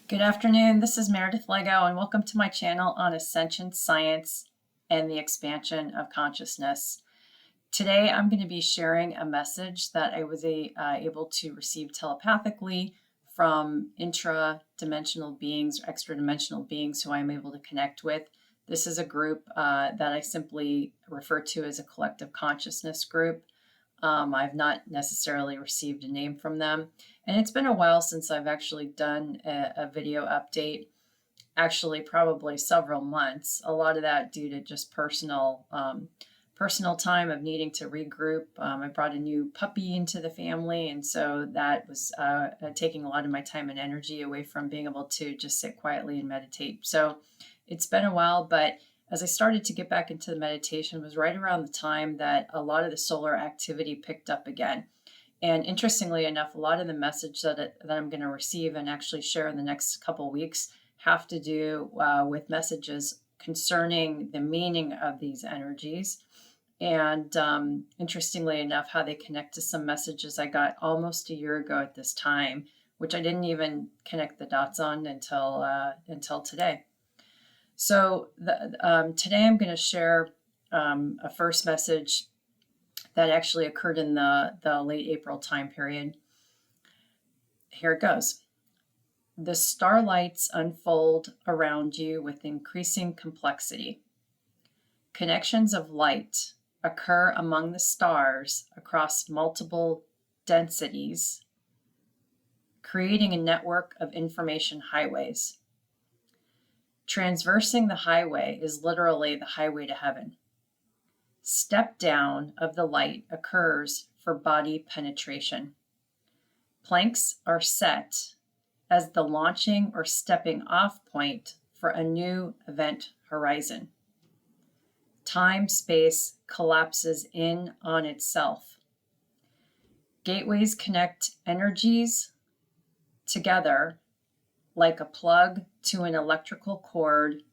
Good afternoon, this is Meredith Lego, and welcome to my channel on Ascension Science and the Expansion of Consciousness. Today I'm going to be sharing a message that I was able to receive telepathically from intra-dimensional beings or extra-dimensional beings who I'm able to connect with. This is a group that I simply refer to as a collective consciousness group. I've not necessarily received a name from them. And it's been a while since I've actually done a video update, actually probably several months. A lot of that due to just personal time of needing to regroup. I brought a new puppy into the family, and so that was taking a lot of my time and energy away from being able to just sit quietly and meditate. So it's been a while, but as I started to get back into the meditation was right around the time that a lot of the solar activity picked up again. And interestingly enough, a lot of the message that I'm going to receive and actually share in the next couple of weeks have to do with messages concerning the meaning of these energies. And interestingly enough, how they connect to some messages I got almost a year ago at this time, which I didn't even connect the dots on until today. So today I'm going to share a first message that actually occurred in the late April time period. Here it goes. The starlights unfold around you with increasing complexity. Connections of light occur among the stars across multiple densities, creating a network of information highways. Transversing the highway is literally the highway to heaven. Step down of the light occurs for body penetration. Planks are set as the launching or stepping off point for a new event horizon. Time-space collapses in on itself. Gateways connect energies together like a plug to an electrical cord,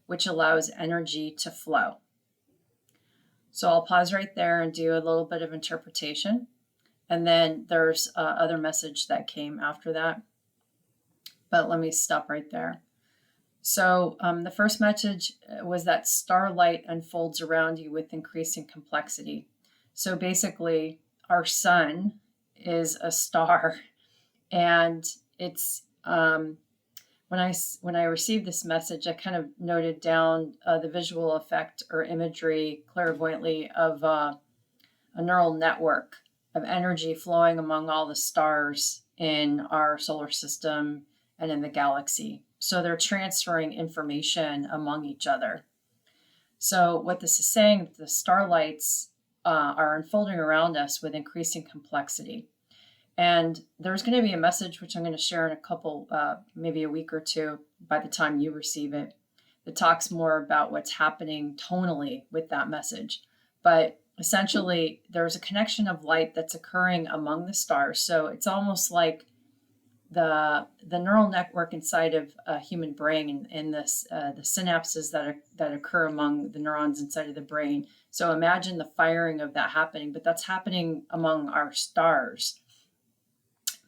which allows energy to flow. So I'll pause right there and do a little bit of interpretation. And then there's other message that came after that. But let me stop right there. So the first message was that starlight unfolds around you with increasing complexity. So basically, our sun is a star, and it's when I received this message, I kind of noted down the visual effect or imagery clairvoyantly of a neural network of energy flowing among all the stars in our solar system and in the galaxy. So they're transferring information among each other. So what this is saying, the starlights are unfolding around us with increasing complexity. And there's going to be a message, which I'm going to share in a couple, maybe a week or two by the time you receive it, that talks more about what's happening tonally with that message. But essentially, there's a connection of light that's occurring among the stars. So it's almost like the neural network inside of a human brain and the synapses that occur among the neurons inside of the brain. So imagine the firing of that happening, but that's happening among our stars.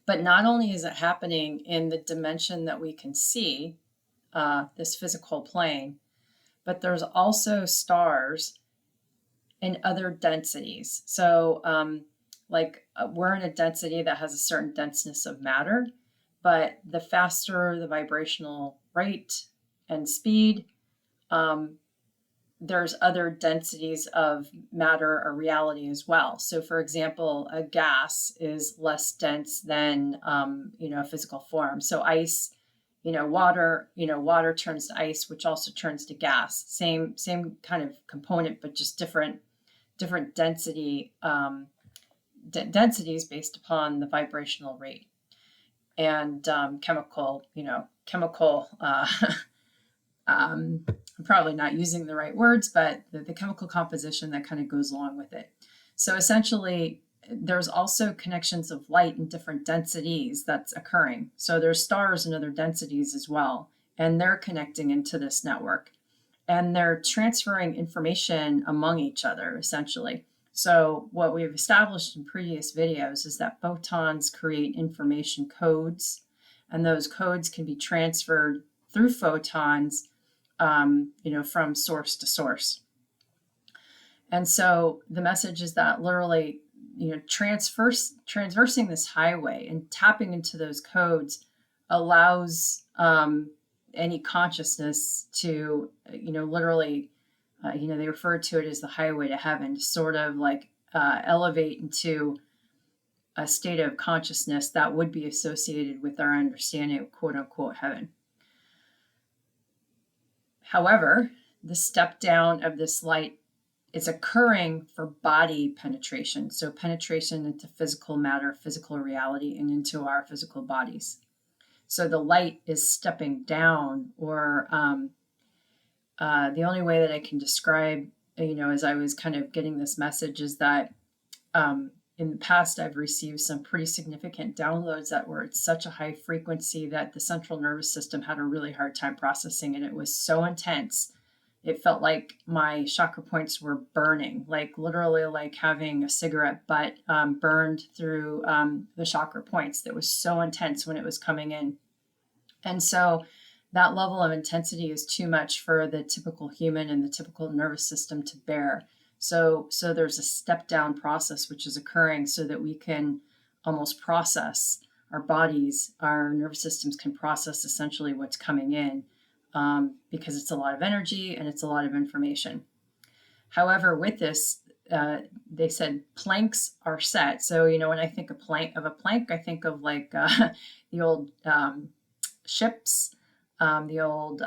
But not only is it happening in the dimension that we can see, this physical plane, but there's also stars in other densities. So we're in a density that has a certain denseness of matter, but the faster the vibrational rate and speed, there's other densities of matter or reality as well. So for example, a gas is less dense than, a physical form. So ice, water turns to ice, which also turns to gas. Same kind of component, but just different density, densities based upon the vibrational rate and chemical, I'm probably not using the right words, but the chemical composition that kind of goes along with it. So essentially, there's also connections of light in different densities that's occurring. So there's stars in other densities as well, and they're connecting into this network. And they're transferring information among each other, essentially. So what we've established in previous videos is that photons create information codes, and those codes can be transferred through photons, from source to source. And so the message is that literally, transversing this highway and tapping into those codes allows any consciousness to, literally, they refer to it as the highway to heaven, to sort of like elevate into a state of consciousness that would be associated with our understanding of quote unquote heaven. However, the step down of this light is occurring for body penetration. So penetration into physical matter, physical reality, and into our physical bodies. So the light is stepping down, or the only way that I can describe, as I was kind of getting this message, is that in the past, I've received some pretty significant downloads that were at such a high frequency that the central nervous system had a really hard time processing, and it was so intense. It felt like my chakra points were burning, like literally like having a cigarette butt burned through the chakra points. That was so intense when it was coming in. And so that level of intensity is too much for the typical human and the typical nervous system to bear. So there's a step down process which is occurring so that we can almost process our bodies, our nervous systems can process essentially what's coming in, because it's a lot of energy and it's a lot of information. However, with this, they said planks are set. So, when I think of a plank, I think of like the old ships, the old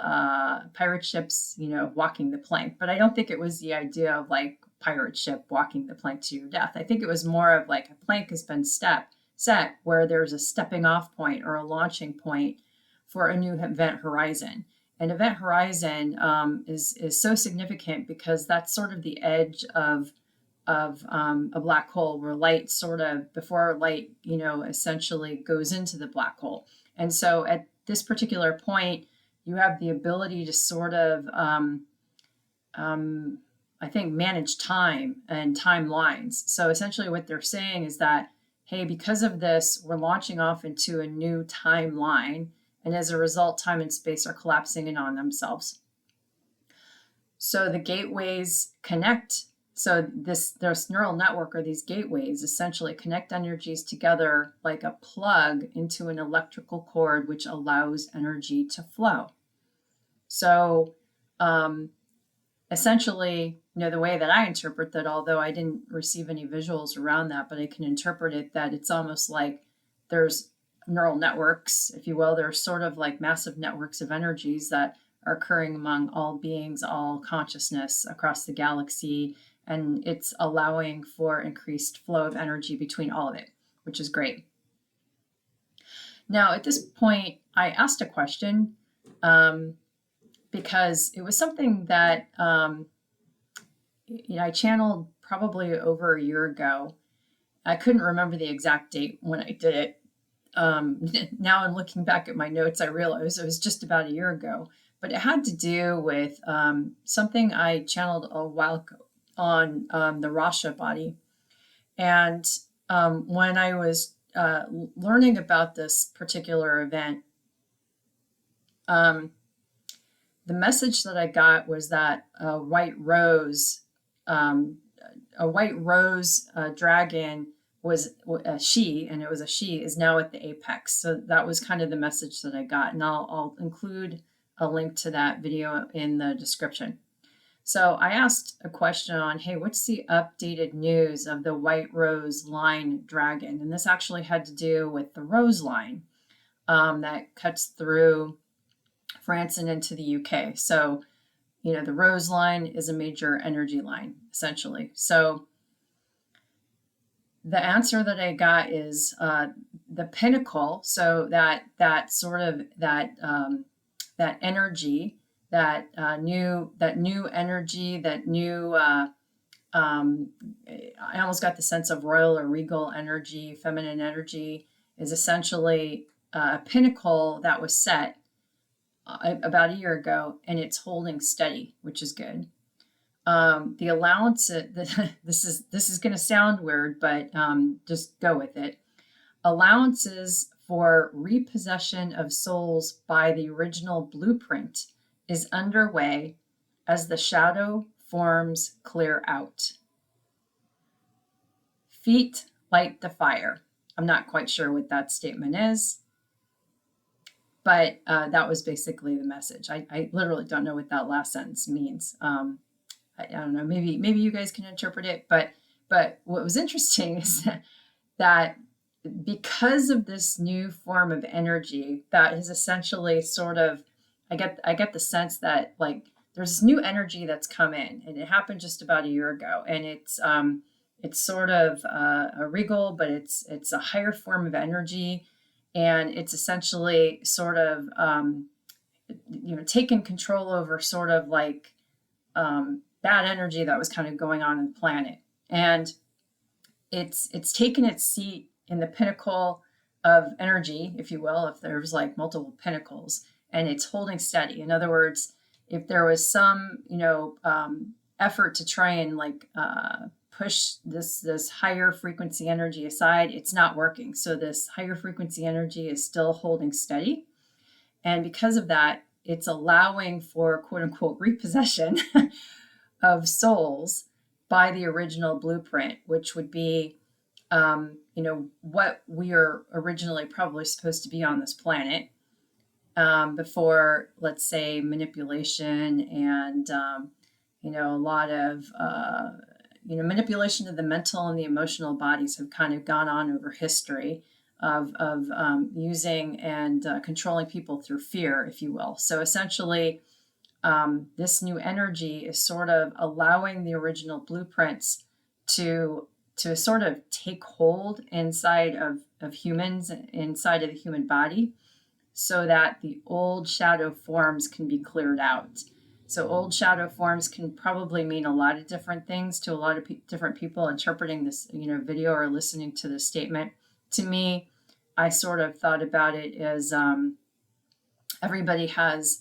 pirate ships, walking the plank. But I don't think it was the idea of like pirate ship walking the plank to your death. I think it was more of like a plank has been set where there's a stepping off point or a launching point for a new event horizon. And event horizon is so significant because that's sort of the edge of a black hole, where light before light, essentially goes into the black hole. And so at this particular point, you have the ability to sort of, I think, manage time and timelines. So essentially what they're saying is that, hey, because of this, we're launching off into a new timeline. And as a result, time and space are collapsing in on themselves. So the gateways connect. So this neural network, or these gateways, essentially connect energies together like a plug into an electrical cord, which allows energy to flow. So essentially, the way that I interpret that, although I didn't receive any visuals around that, but I can interpret it that it's almost like there's neural networks, if you will. They're sort of like massive networks of energies that are occurring among all beings, all consciousness across the galaxy, and it's allowing for increased flow of energy between all of it, which is great. Now, at this point, I asked a question because it was something that I channeled probably over a year ago. I couldn't remember the exact date when I did it. Now I'm looking back at my notes, I realized it was just about a year ago, but it had to do with something I channeled a while ago on the Rasha body. And when I was learning about this particular event, the message that I got was that a white rose dragon was a she, and it was a she, is now at the apex. So that was kind of the message that I got. And I'll include a link to that video in the description. So I asked a question on, hey, what's the updated news of the white rose line dragon? And this actually had to do with the rose line that cuts through France and into the UK. So, the rose line is a major energy line, essentially. So the answer that I got is the pinnacle. So that sort of that energy, that new energy, that new. I almost got the sense of royal or regal energy, feminine energy, is essentially a pinnacle that was set about a year ago, and it's holding steady, which is good. The allowance, this is going to sound weird, but just go with it. Allowances for repossession of souls by the original blueprint is underway as the shadow forms clear out. Feet light the fire. I'm not quite sure what that statement is, but that was basically the message. I literally don't know what that last sentence means. I don't know. Maybe you guys can interpret it. But what was interesting is that because of this new form of energy that is essentially sort of, I get the sense that like there's this new energy that's come in, and it happened just about a year ago, and it's sort of a regal, but it's a higher form of energy, and it's essentially sort of taken control over sort of like bad energy that was kind of going on in the planet, and it's taken its seat in the pinnacle of energy, if you will, if there's like multiple pinnacles, and it's holding steady. In other words, if there was some effort to try and like push this higher frequency energy aside, it's not working. So this higher frequency energy is still holding steady, and because of that, it's allowing for quote unquote repossession of souls by the original blueprint, which would be what we are originally probably supposed to be on this planet, before, let's say, manipulation and a lot of manipulation of the mental and the emotional bodies have kind of gone on over history of using and controlling people through fear, if you will. So essentially, this new energy is sort of allowing the original blueprints to sort of take hold inside of humans, inside of the human body, so that the old shadow forms can be cleared out. So old shadow forms can probably mean a lot of different things to a lot of different people interpreting this video or listening to this statement. To me, I sort of thought about it as everybody has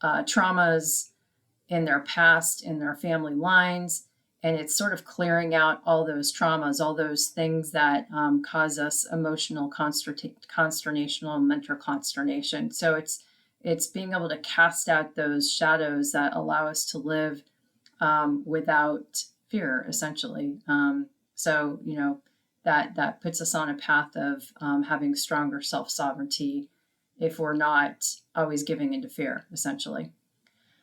traumas in their past, in their family lines, and it's sort of clearing out all those traumas, all those things that cause us emotional consternation and mental consternation. So it's being able to cast out those shadows that allow us to live without fear, essentially. So that puts us on a path of having stronger self-sovereignty if we're not always giving into fear, essentially.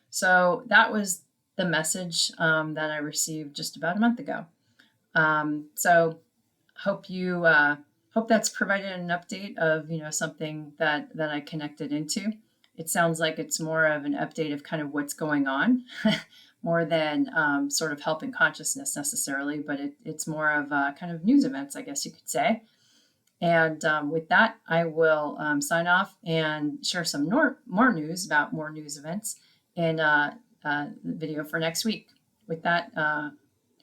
So that was the message that I received just about a month ago. So hope that's provided an update of something that I connected into. It sounds like it's more of an update of kind of what's going on, more than sort of helping consciousness necessarily, but it's more of kind of news events, I guess you could say. And with that, I will sign off and share some more news about more news events in the video for next week. With that,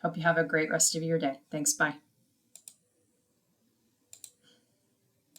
hope you have a great rest of your day. Thanks. Bye.